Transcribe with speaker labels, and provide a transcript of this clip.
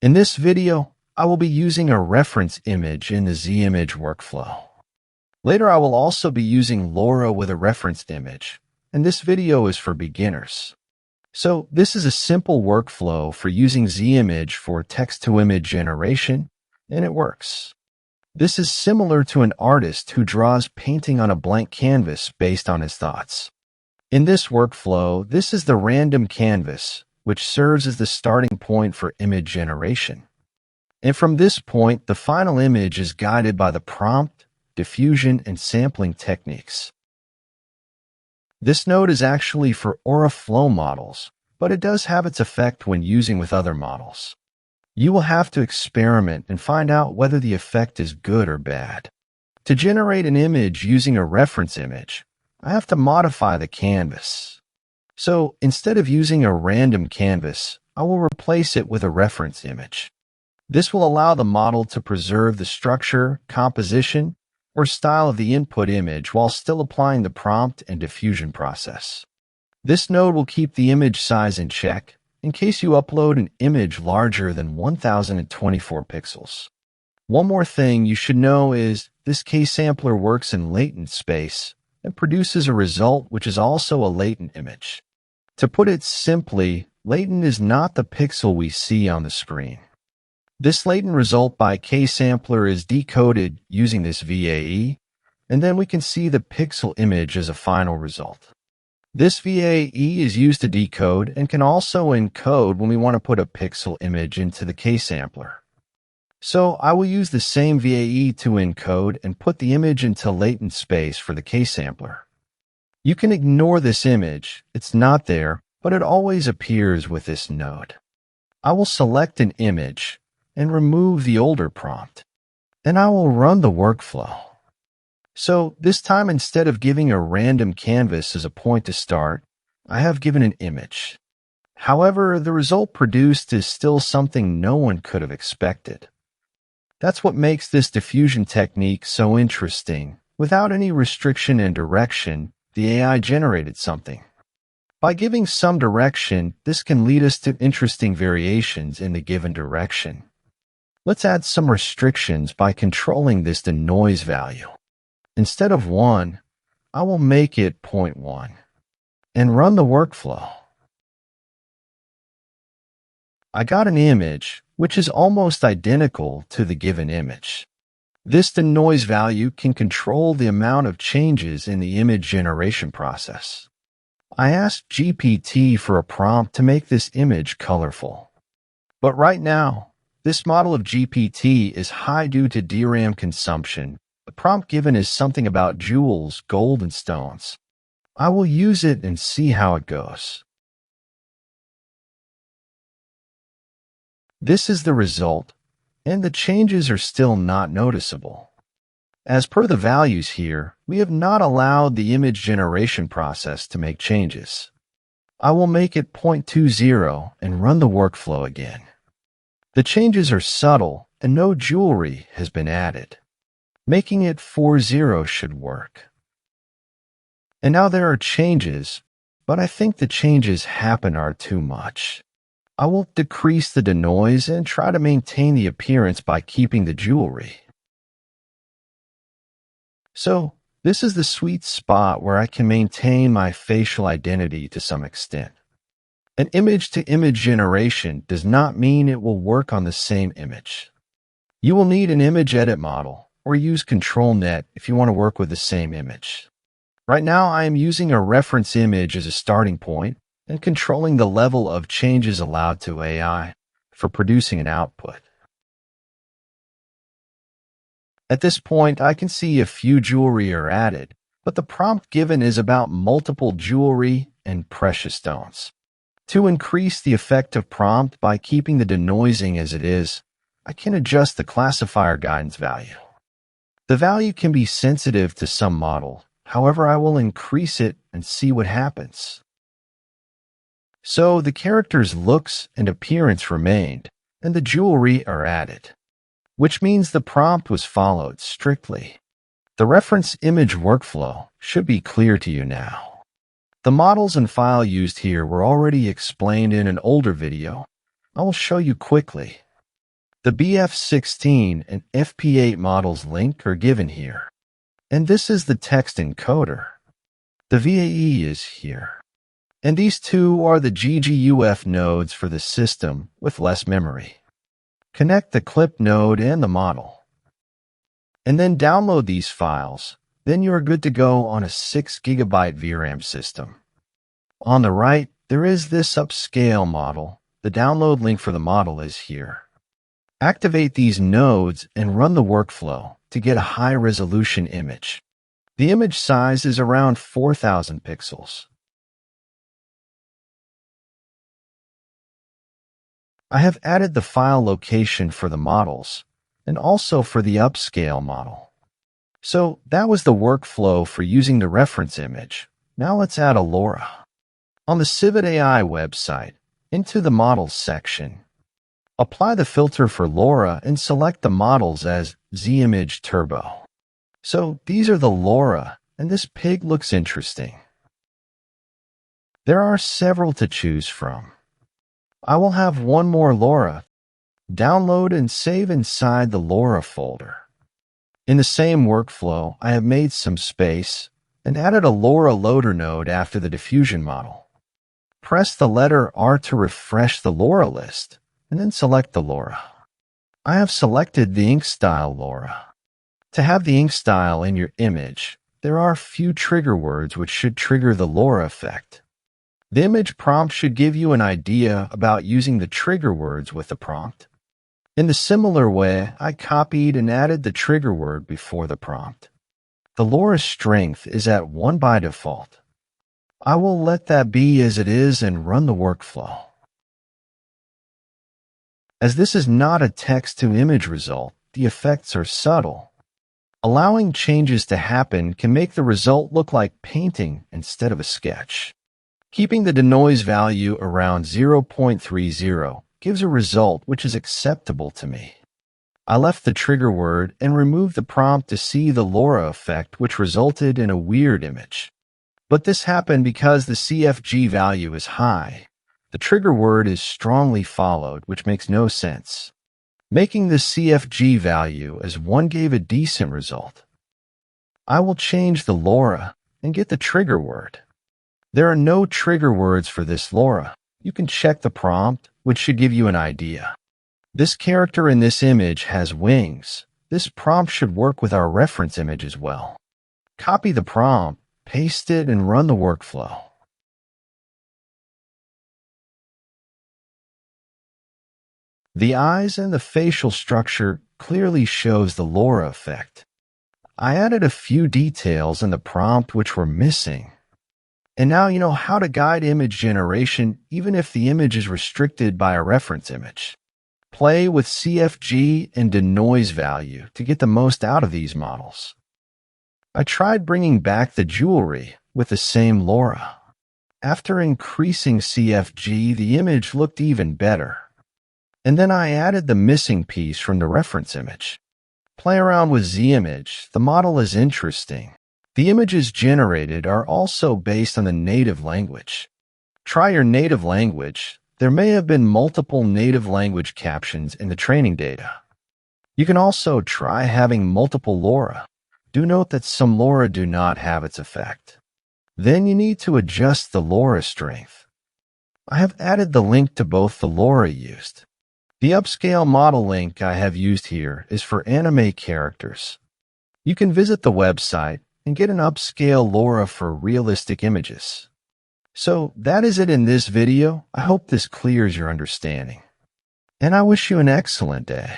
Speaker 1: In this video, I will be using a reference image in the Z-image workflow. Later, I will also be using LoRA with a referenced image, and this video is for beginners. So this is a simple workflow for using Z-image for text-to-image generation, and it works. This is similar to an artist who draws painting on a blank canvas based on his thoughts. In this workflow, this is the random canvas, which serves as the starting point for image generation. And from this point, the final image is guided by the prompt, diffusion, and sampling techniques. This node is actually for Aura Flow models, but it does have its effect when using with other models. You will have to experiment and find out whether the effect is good or bad. To generate an image using a reference image, I have to modify the canvas. So instead of using a random canvas, I will replace it with a reference image. This will allow the model to preserve the structure, composition, or style of the input image while still applying the prompt and diffusion process. This node will keep the image size in check in case you upload an image larger than 1024 pixels. One more thing you should know is this K-sampler works in latent space and produces a result which is also a latent image. To put it simply, latent is not the pixel we see on the screen. This latent result by K-sampler is decoded using this VAE, and then we can see the pixel image as a final result. This VAE is used to decode and can also encode when we want to put a pixel image into the K-sampler. So I will use the same VAE to encode and put the image into latent space for the K-sampler. You can ignore this image, it's not there, but it always appears with this node. I will select an image and remove the older prompt, and I will run the workflow. So this time, instead of giving a random canvas as a point to start, I have given an image. However, the result produced is still something no one could have expected. That's what makes this diffusion technique so interesting. Without any restriction and direction, the AI generated something. By giving some direction, this can lead us to interesting variations in the given direction. Let's add some restrictions by controlling this denoise value. Instead of 1, I will make it 0.1 and run the workflow. I got an image which is almost identical to the given image. This denoise value can control the amount of changes in the image generation process. I asked GPT for a prompt to make this image colorful. But right now, this model of GPT is high due to DRAM consumption. The prompt given is something about jewels, gold, and stones. I will use it and see how it goes. This is the result, and the changes are still not noticeable. As per the values here, we have not allowed the image generation process to make changes. I will make it 0.20 and run the workflow again. The changes are subtle, and no jewelry has been added. Making it 40 should work. And now there are changes, but I think the changes happen are too much. I will decrease the denoise and try to maintain the appearance by keeping the jewelry. So, this is the sweet spot where I can maintain my facial identity to some extent. An image-to-image generation does not mean it will work on the same image. You will need an image edit model or use ControlNet if you want to work with the same image. Right now, I am using a reference image as a starting point and controlling the level of changes allowed to AI for producing an output. At this point, I can see a few jewelry are added, but the prompt given is about multiple jewelry and precious stones. To increase the effective prompt by keeping the denoising as it is, I can adjust the classifier guidance value. The value can be sensitive to some model, however, I will increase it and see what happens. So the character's looks and appearance remained, and the jewelry are added, which means the prompt was followed strictly. The reference image workflow should be clear to you now. The models and file used here were already explained in an older video. I will show you quickly. The BF16 and FP8 models link are given here. And this is the text encoder. The VAE is here. And these two are the GGUF nodes for the system with less memory. Connect the clip node and the model. And then download these files. Then you are good to go on a 6 GB VRAM system. On the right, there is this upscale model. The download link for the model is here. Activate these nodes and run the workflow to get a high-resolution image. The image size is around 4,000 pixels. I have added the file location for the models and also for the upscale model. So that was the workflow for using the reference image. Now let's add a LoRA. On the Civit AI website, into the Models section, apply the filter for LoRA and select the models as ZImage Turbo. So these are the LoRA, and this pig looks interesting. There are several to choose from. I will have one more LoRA. Download and save inside the LoRA folder. In the same workflow, I have made some space and added a LoRA loader node after the diffusion model. Press the letter R to refresh the LoRA list, and then select the LoRA. I have selected the ink style LoRA. To have the ink style in your image, there are a few trigger words which should trigger the LoRA effect. The image prompt should give you an idea about using the trigger words with the prompt. In the similar way, I copied and added the trigger word before the prompt. The LoRA strength is at 1 by default. I will let that be as it is and run the workflow. As this is not a text-to-image result, the effects are subtle. Allowing changes to happen can make the result look like painting instead of a sketch. Keeping the denoise value around 0.30 gives a result which is acceptable to me. I left the trigger word and removed the prompt to see the LoRA effect, which resulted in a weird image. But this happened because the CFG value is high. The trigger word is strongly followed, which makes no sense. Making the CFG value as 1 gave a decent result. I will change the LoRA and get the trigger word. There are no trigger words for this LoRA. You can check the prompt, which should give you an idea. This character in this image has wings. This prompt should work with our reference image as well. Copy the prompt, paste it, and run the workflow. The eyes and the facial structure clearly shows the LoRA effect. I added a few details in the prompt which were missing. And now you know how to guide image generation even if the image is restricted by a reference image. Play with CFG and denoise value to get the most out of these models. I tried bringing back the jewelry with the same LoRA. After increasing CFG, the image looked even better. And then I added the missing piece from the reference image. Play around with ZImage. The model is interesting. The images generated are also based on the native language. Try your native language. There may have been multiple native language captions in the training data. You can also try having multiple LoRA. Do note that some LoRA do not have its effect. Then you need to adjust the LoRA strength. I have added the link to both the LoRA used. The upscale model link I have used here is for anime characters. You can visit the website and get an upscale LoRA for realistic images. So that is it in this video. I hope this clears your understanding. And I wish you an excellent day.